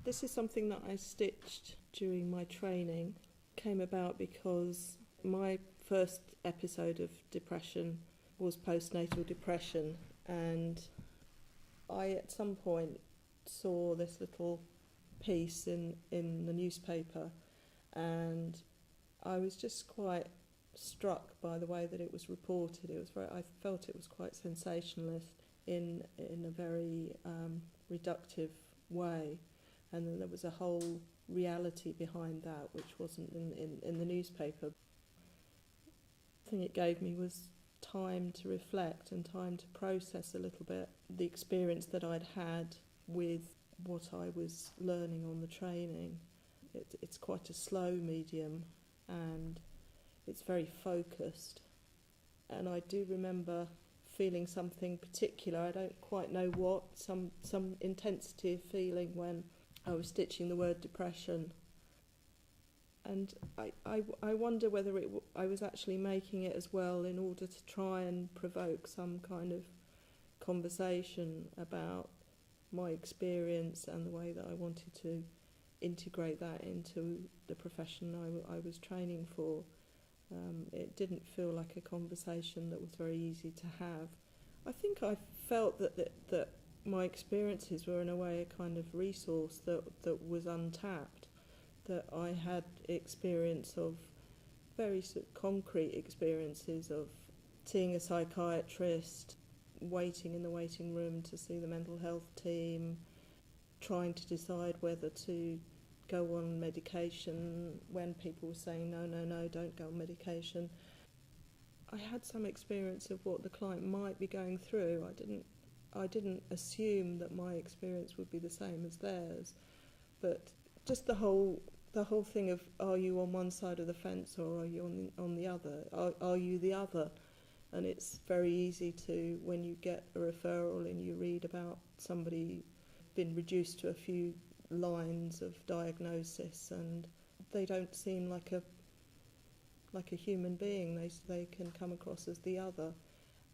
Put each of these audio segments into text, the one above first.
This is something that I stitched during my training. Came about because my first episode of depression was postnatal depression, and I at some point saw this little piece in the newspaper, and I was just quite struck by the way that it was reported. I felt it was quite sensationalist in a very reductive way, and then there was a whole reality behind that which wasn't in the newspaper. The thing it gave me was time to reflect and time to process a little bit the experience that I'd had with what I was learning on the training. It's quite a slow medium, and it's very focused. And I do remember feeling something particular, I don't quite know what, some intensity of feeling when I was stitching the word depression. And I wonder whether I was actually making it as well in order to try and provoke some kind of conversation about my experience and the way that I wanted to integrate that into the profession I was training for. It didn't feel like a conversation that was very easy to have. I think I felt that my experiences were in a way a kind of resource that was untapped, that I had experience of very sort of concrete experiences of seeing a psychiatrist, waiting in the waiting room to see the mental health team, trying to decide whether to go on medication when people were saying no, don't go on medication. I had some experience of what the client might be going through. I didn't assume that my experience would be the same as theirs, but just the whole thing of, are you on one side of the fence or are you on the other? Are you the other? And it's very easy to, when you get a referral and you read about somebody been reduced to a few lines of diagnosis and they don't seem like a human being, they can come across as the other.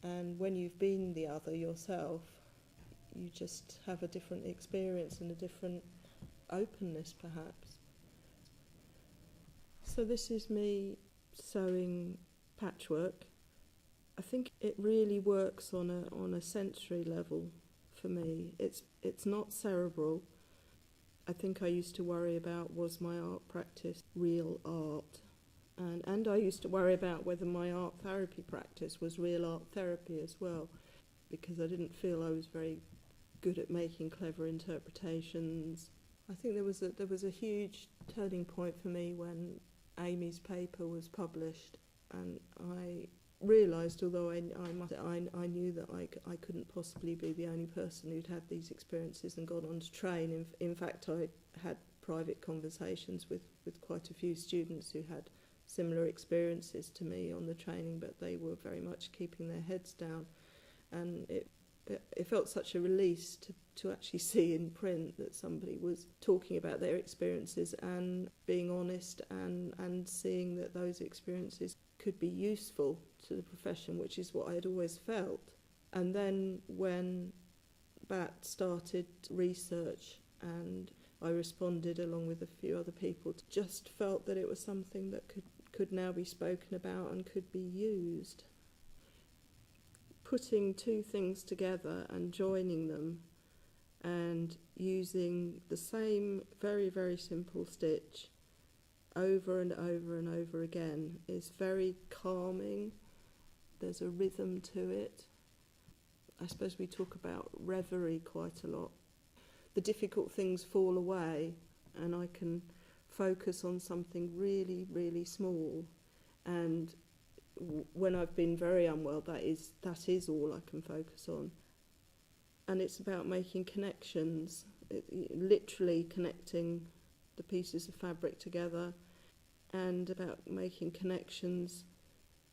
And when you've been the other yourself, you just have a different experience and a different openness perhaps. So this is me sewing patchwork. I think it really works on a sensory level for me. It's not cerebral. I think I used to worry about, was my art practice real art? And I used to worry about whether my art therapy practice was real art therapy as well, because I didn't feel I was very good at making clever interpretations. I think there was a huge turning point for me when Amy's paper was published, and I realised, although I knew that I couldn't possibly be the only person who'd had these experiences and gone on to train. In fact, I had private conversations with quite a few students who had similar experiences to me on the training, but they were very much keeping their heads down. And it felt such a release to actually see in print that somebody was talking about their experiences and being honest and seeing that those experiences could be useful to the profession, which is what I had always felt. And then when BAT started research and I responded along with a few other people, just felt that it was something that could now be spoken about and could be used. Putting two things together and joining them and using the same very, very simple stitch over and over and over again is very calming. There's a rhythm to it. I suppose we talk about reverie quite a lot. The difficult things fall away and I can focus on something really, really small. And when I've been very unwell, that is all I can focus on. And it's about making connections, literally connecting the pieces of fabric together, and about making connections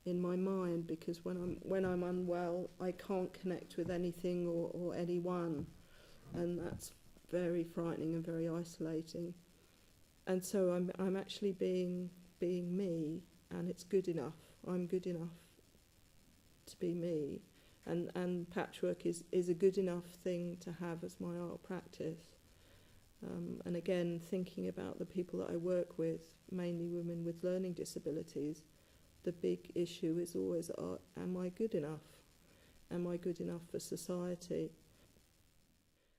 in my mind, because when I'm unwell, I can't connect with anything or anyone, and that's very frightening and very isolating. And so I'm actually being me, and it's good enough. I'm good enough to be me, and patchwork is a good enough thing to have as my art practice. And again, thinking about the people that I work with, mainly women with learning disabilities, the big issue is always, am I good enough? Am I good enough for society?